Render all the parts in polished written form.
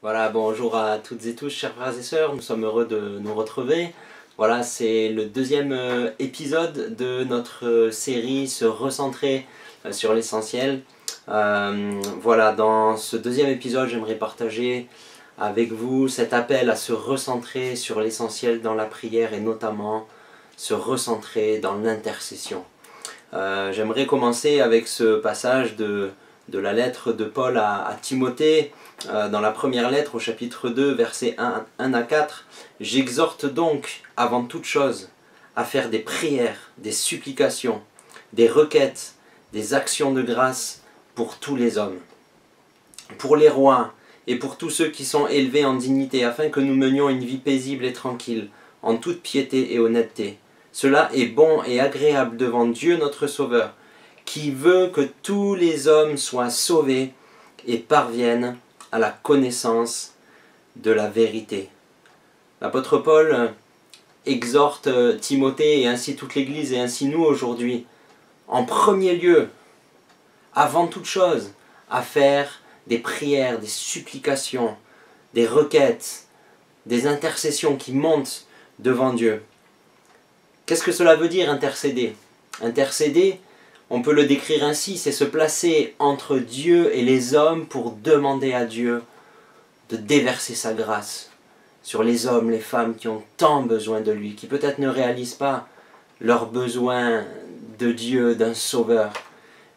Voilà, bonjour à toutes et tous, chers frères et sœurs, nous sommes heureux de nous retrouver. Voilà, c'est le deuxième épisode de notre série Se recentrer sur l'essentiel. Voilà, dans ce deuxième épisode, j'aimerais partager avec vous cet appel à se recentrer sur l'essentiel dans la prière et notamment se recentrer dans l'intercession. J'aimerais commencer avec ce passage de la lettre de Paul à Timothée, dans la première lettre au chapitre 2, versets 1 à 4. « J'exhorte donc, avant toute chose, à faire des prières, des supplications, des requêtes, des actions de grâce pour tous les hommes, pour les rois et pour tous ceux qui sont élevés en dignité, afin que nous menions une vie paisible et tranquille, en toute piété et honnêteté. Cela est bon et agréable devant Dieu notre Sauveur, qui veut que tous les hommes soient sauvés et parviennent à la connaissance de la vérité. » L'apôtre Paul exhorte Timothée et ainsi toute l'Église et ainsi nous aujourd'hui, en premier lieu, avant toute chose, à faire des prières, des supplications, des requêtes, des intercessions qui montent devant Dieu. Qu'est-ce que cela veut dire intercéder? Intercéder, on peut le décrire ainsi, c'est se placer entre Dieu et les hommes pour demander à Dieu de déverser sa grâce sur les hommes, les femmes qui ont tant besoin de lui, qui peut-être ne réalisent pas leur besoin de Dieu, d'un sauveur.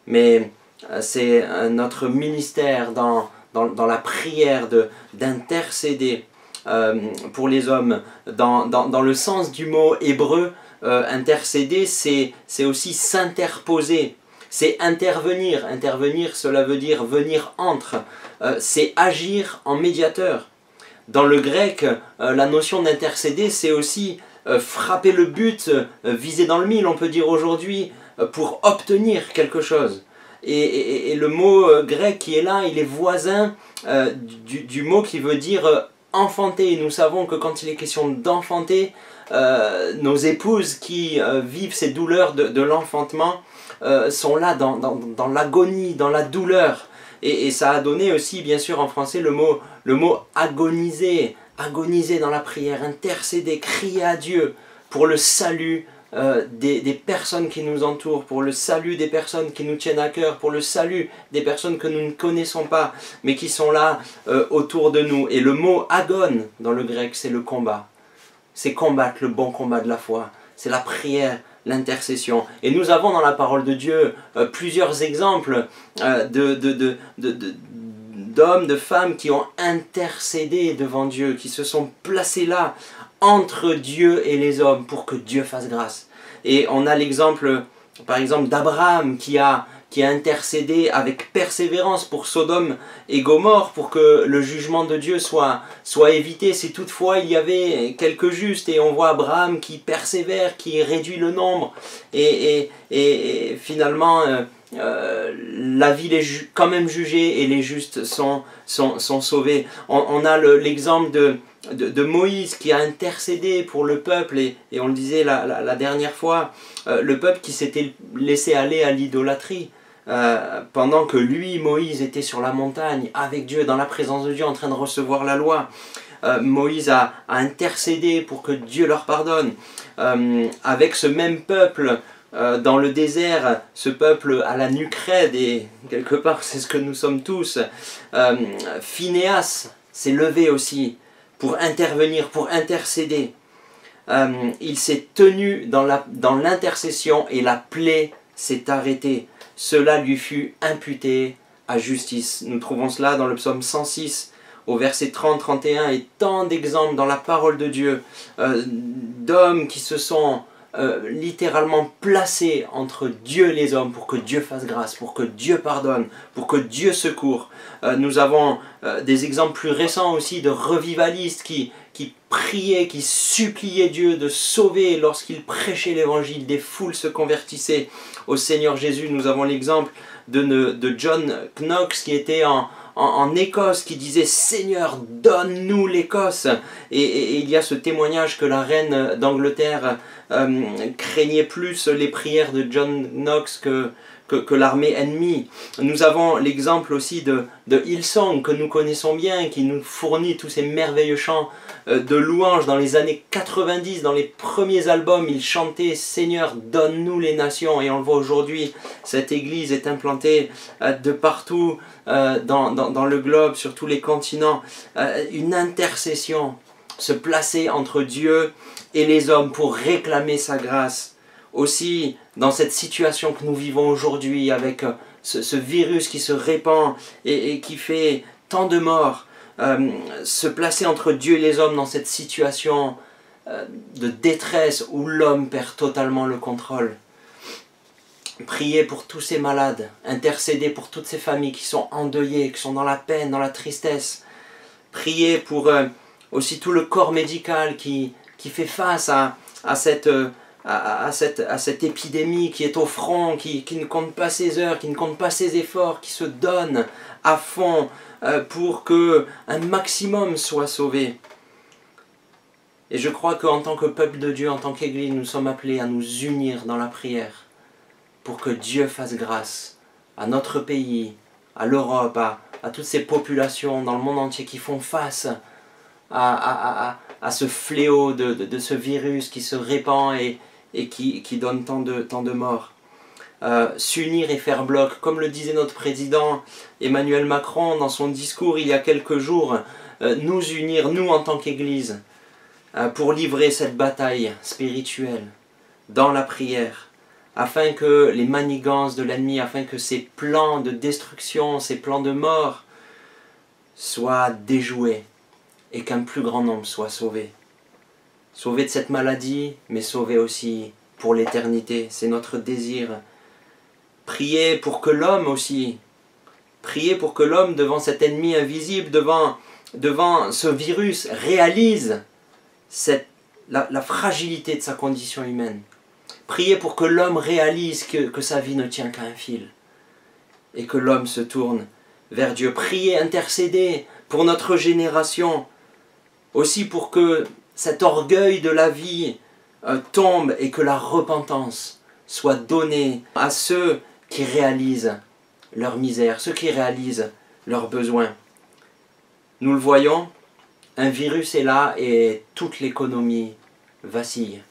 Mais c'est notre ministère dans la prière d'intercéder pour les hommes. Dans le sens du mot hébreu, intercéder, c'est aussi s'interposer, c'est intervenir. Intervenir, cela veut dire venir entre, c'est agir en médiateur. Dans le grec, la notion d'intercéder, c'est aussi frapper le but, viser dans le mille, on peut dire aujourd'hui, pour obtenir quelque chose. Et le mot grec qui est là, il est voisin du mot qui veut dire enfanter. Et nous savons que quand il est question d'enfanter, nos épouses qui vivent ces douleurs de l'enfantement sont là dans l'agonie, dans la douleur. Et ça a donné aussi, bien sûr, en français, le mot agoniser, agoniser dans la prière, intercéder, crier à Dieu pour le salut des personnes qui nous entourent, pour le salut des personnes qui nous tiennent à cœur, pour le salut des personnes que nous ne connaissons pas, mais qui sont là autour de nous. Et le mot agone, dans le grec, c'est le combat. C'est combattre le bon combat de la foi. C'est la prière, l'intercession. Et nous avons dans la parole de Dieu plusieurs exemples d'hommes, de femmes qui ont intercédé devant Dieu, qui se sont placés là, entre Dieu et les hommes, pour que Dieu fasse grâce. Et on a l'exemple, par exemple, d'Abraham qui a intercédé avec persévérance pour Sodome et Gomorrhe, pour que le jugement de Dieu soit évité, si toutefois il y avait quelques justes. Et on voit Abraham qui persévère, qui réduit le nombre, et finalement la ville est quand même jugée et les justes sont sauvés. On a l'exemple de Moïse qui a intercédé pour le peuple, et on le disait la dernière fois, le peuple qui s'était laissé aller à l'idolâtrie, pendant que lui, Moïse, était sur la montagne avec Dieu, dans la présence de Dieu, en train de recevoir la loi. Moïse a intercédé pour que Dieu leur pardonne. Avec ce même peuple, dans le désert, ce peuple à la nuque raide, et quelque part c'est ce que nous sommes tous, Phinéas s'est levé aussi pour intervenir, pour intercéder. Il s'est tenu dans l'intercession et la plaie s'est arrêtée. Cela lui fut imputé à justice. Nous trouvons cela dans le psaume 106, au verset 30-31, et tant d'exemples dans la parole de Dieu, d'hommes qui se sont littéralement placés entre Dieu et les hommes pour que Dieu fasse grâce, pour que Dieu pardonne, pour que Dieu secourt. Nous avons des exemples plus récents aussi de revivalistes qui priaient, qui suppliaient Dieu de sauver lorsqu'il prêchait l'évangile. Des foules se convertissaient au Seigneur Jésus. Nous avons l'exemple de John Knox qui était en Écosse, qui disait « Seigneur, donne-nous l'Écosse ». Et il y a ce témoignage que la reine d'Angleterre craignait plus les prières de John Knox que que l'armée ennemie. Nous avons l'exemple aussi de Hillsong que nous connaissons bien, qui nous fournit tous ces merveilleux chants de louanges dans les années 90, dans les premiers albums, il chantait « Seigneur, donne-nous les nations ». Et on le voit aujourd'hui, cette église est implantée de partout dans le globe, sur tous les continents. Une intercession, se placer entre Dieu et les hommes pour réclamer sa grâce. Aussi, dans cette situation que nous vivons aujourd'hui, avec ce virus qui se répand et qui fait tant de morts, se placer entre Dieu et les hommes dans cette situation de détresse où l'homme perd totalement le contrôle. Prier pour tous ces malades, intercéder pour toutes ces familles qui sont endeuillées, qui sont dans la peine, dans la tristesse. Prier pour aussi tout le corps médical qui fait face à cette épidémie, qui est au front, qui ne compte pas ses heures, qui ne compte pas ses efforts, qui se donne à fond pour qu'un maximum soit sauvé. Et je crois qu'en tant que peuple de Dieu, en tant qu'Église, nous sommes appelés à nous unir dans la prière pour que Dieu fasse grâce à notre pays, à l'Europe, à toutes ces populations dans le monde entier qui font face à ce fléau de ce virus qui se répand et qui donne tant de morts. S'unir et faire bloc, comme le disait notre président Emmanuel Macron dans son discours il y a quelques jours, nous unir, nous en tant qu'Église, pour livrer cette bataille spirituelle dans la prière, afin que les manigances de l'ennemi, afin que ces plans de destruction, ces plans de mort soient déjoués et qu'un plus grand nombre soit sauvé. Sauvé de cette maladie, mais sauvé aussi pour l'éternité, c'est notre désir. Priez pour que l'homme aussi, priez pour que l'homme devant cet ennemi invisible, devant ce virus, réalise la fragilité de sa condition humaine. Priez pour que l'homme réalise que sa vie ne tient qu'à un fil et que l'homme se tourne vers Dieu. Priez, intercédez pour notre génération, aussi pour que cet orgueil de la vie tombe et que la repentance soit donnée à ceux qui réalisent leur misère, ceux qui réalisent leurs besoins. Nous le voyons, un virus est là et toute l'économie vacille.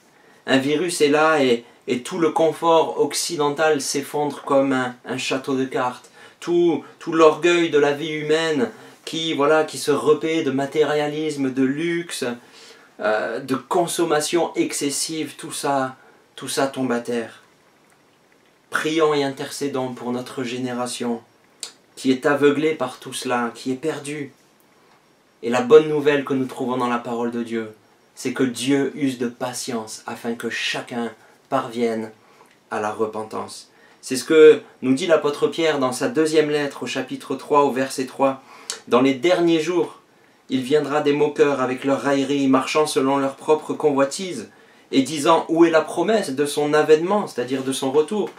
Un virus est là et tout le confort occidental s'effondre comme un château de cartes. Tout l'orgueil de la vie humaine qui se repaît de matérialisme, de luxe, de consommation excessive, tout ça tombe à terre. Prions et intercédons pour notre génération qui est aveuglée par tout cela, qui est perdue. Et la bonne nouvelle que nous trouvons dans la parole de Dieu, c'est que Dieu use de patience afin que chacun parvienne à la repentance. C'est ce que nous dit l'apôtre Pierre dans sa deuxième lettre au chapitre 3 au verset 3. Dans les derniers jours, il viendra des moqueurs avec leurs railleries, marchant selon leur propre convoitise, et disant où est la promesse de son avènement, c'est-à-dire de son retour.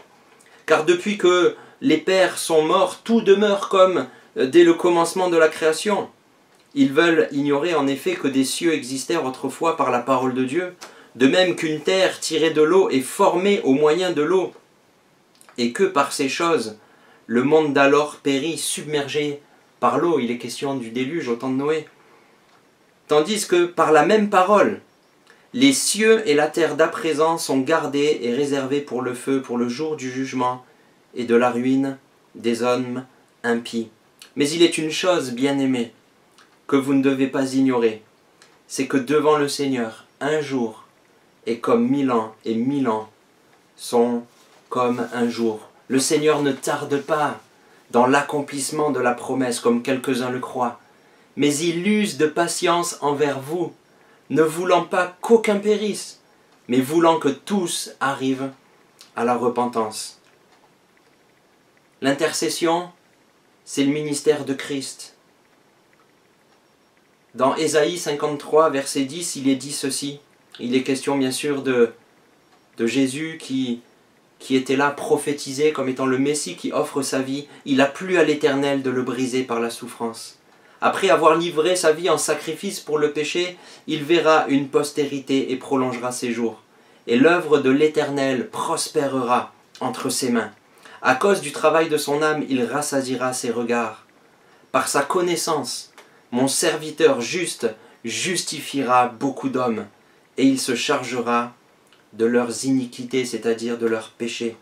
Car depuis que les pères sont morts, tout demeure comme dès le commencement de la création. Ils veulent ignorer en effet que des cieux existèrent autrefois par la parole de Dieu, de même qu'une terre tirée de l'eau est formée au moyen de l'eau, et que par ces choses, le monde d'alors périt submergé par l'eau. Il est question du déluge au temps de Noé. Tandis que par la même parole, les cieux et la terre d'à présent sont gardés et réservés pour le feu, pour le jour du jugement et de la ruine des hommes impies. Mais il est une chose, bien-aimée, que vous ne devez pas ignorer, c'est que devant le Seigneur, un jour est comme 1000 ans, et 1000 ans sont comme un jour. Le Seigneur ne tarde pas dans l'accomplissement de la promesse, comme quelques-uns le croient, mais il use de patience envers vous, ne voulant pas qu'aucun périsse, mais voulant que tous arrivent à la repentance. L'intercession, c'est le ministère de Christ. Dans Ésaïe 53, verset 10, il est dit ceci. Il est question bien sûr de Jésus qui était là prophétisé comme étant le Messie qui offre sa vie. Il a plu à l'Éternel de le briser par la souffrance. Après avoir livré sa vie en sacrifice pour le péché, il verra une postérité et prolongera ses jours. Et l'œuvre de l'Éternel prospérera entre ses mains. À cause du travail de son âme, il rassasiera ses regards. Par sa connaissance, mon serviteur juste justifiera beaucoup d'hommes, et il se chargera de leurs iniquités, c'est-à-dire de leurs péchés.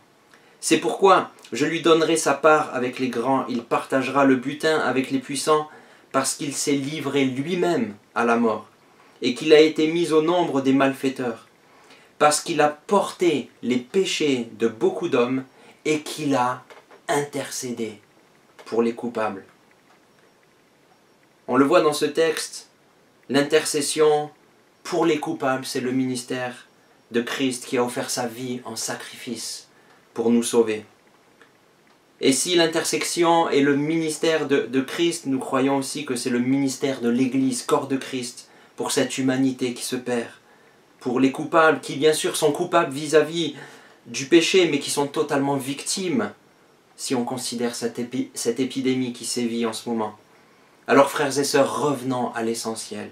C'est pourquoi je lui donnerai sa part avec les grands, il partagera le butin avec les puissants, parce qu'il s'est livré lui-même à la mort, et qu'il a été mis au nombre des malfaiteurs, parce qu'il a porté les péchés de beaucoup d'hommes, et qu'il a intercédé pour les coupables. On le voit dans ce texte, l'intercession pour les coupables, c'est le ministère de Christ qui a offert sa vie en sacrifice pour nous sauver. Et si l'intersection est le ministère de Christ, nous croyons aussi que c'est le ministère de l'Église, corps de Christ, pour cette humanité qui se perd. Pour les coupables, qui bien sûr sont coupables vis-à-vis du péché, mais qui sont totalement victimes, si on considère cette épidémie qui sévit en ce moment. Alors frères et sœurs, revenons à l'essentiel.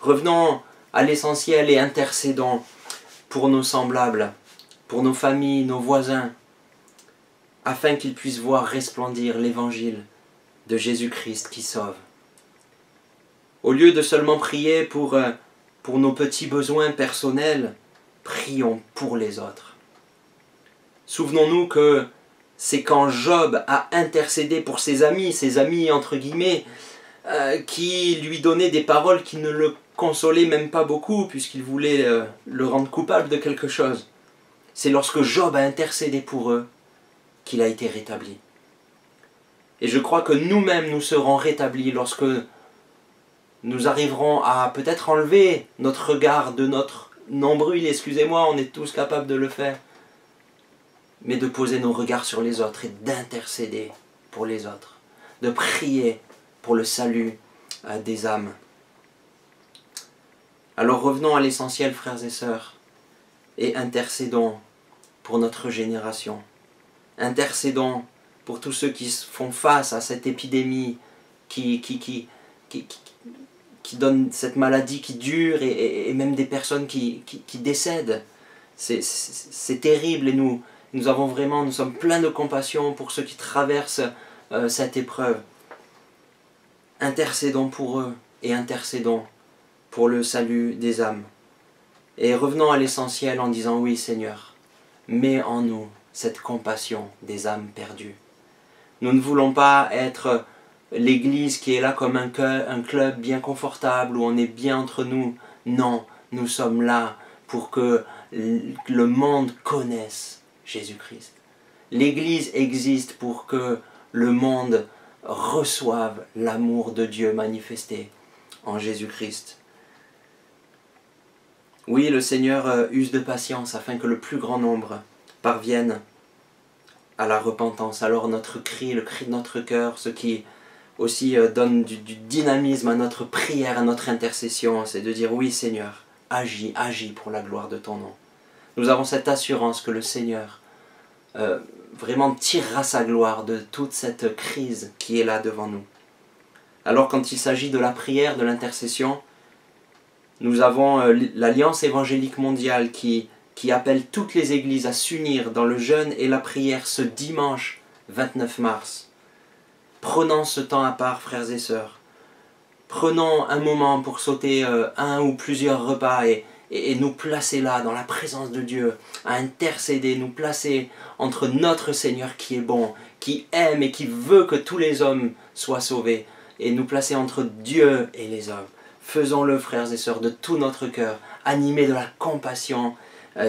Revenons à l'essentiel et intercédons pour nos semblables, pour nos familles, nos voisins, afin qu'ils puissent voir resplendir l'évangile de Jésus-Christ qui sauve. Au lieu de seulement prier pour nos petits besoins personnels, prions pour les autres. Souvenons-nous que c'est quand Job a intercédé pour ses amis entre guillemets, qui lui donnaient des paroles qui ne le consolaient même pas beaucoup, puisqu'il voulait le rendre coupable de quelque chose. C'est lorsque Job a intercédé pour eux qu'il a été rétabli. Et je crois que nous-mêmes nous serons rétablis lorsque nous arriverons à peut-être enlever notre regard de notre nombril, excusez-moi, on est tous capables de le faire, mais de poser nos regards sur les autres et d'intercéder pour les autres, de prier pour le salut des âmes. Alors revenons à l'essentiel, frères et sœurs, et intercédons pour notre génération. Intercédons pour tous ceux qui font face à cette épidémie qui donne cette maladie qui dure et même des personnes qui décèdent. C'est terrible et nous sommes pleins de compassion pour ceux qui traversent cette épreuve. Intercédons pour eux et intercédons pour le salut des âmes. Et revenons à l'essentiel en disant oui Seigneur, mets en nous cette compassion des âmes perdues. Nous ne voulons pas être l'église qui est là comme un club bien confortable où on est bien entre nous. Non, nous sommes là pour que le monde connaisse Jésus-Christ. L'église existe pour que le monde reçoive l'amour de Dieu manifesté en Jésus-Christ. Oui, le Seigneur use de patience afin que le plus grand nombre parvienne à la repentance. Alors notre cri, le cri de notre cœur, ce qui aussi donne du dynamisme à notre prière, à notre intercession, c'est de dire oui Seigneur, agis pour la gloire de ton nom. Nous avons cette assurance que le Seigneur vraiment tirera sa gloire de toute cette crise qui est là devant nous. Alors quand il s'agit de la prière, de l'intercession, nous avons l'Alliance évangélique mondiale qui appelle toutes les églises à s'unir dans le jeûne et la prière ce dimanche 29 mars. Prenons ce temps à part, frères et sœurs. Prenons un moment pour sauter un ou plusieurs repas et nous placer là, dans la présence de Dieu, à intercéder, nous placer entre notre Seigneur qui est bon, qui aime et qui veut que tous les hommes soient sauvés, et nous placer entre Dieu et les hommes. Faisons-le, frères et sœurs, de tout notre cœur, animés de la compassion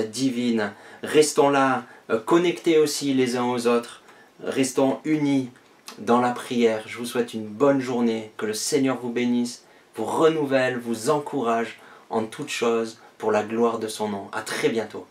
divine. Restons là, connectés aussi les uns aux autres. Restons unis dans la prière. Je vous souhaite une bonne journée, que le Seigneur vous bénisse, vous renouvelle, vous encourage en toutes choses pour la gloire de son nom. À très bientôt.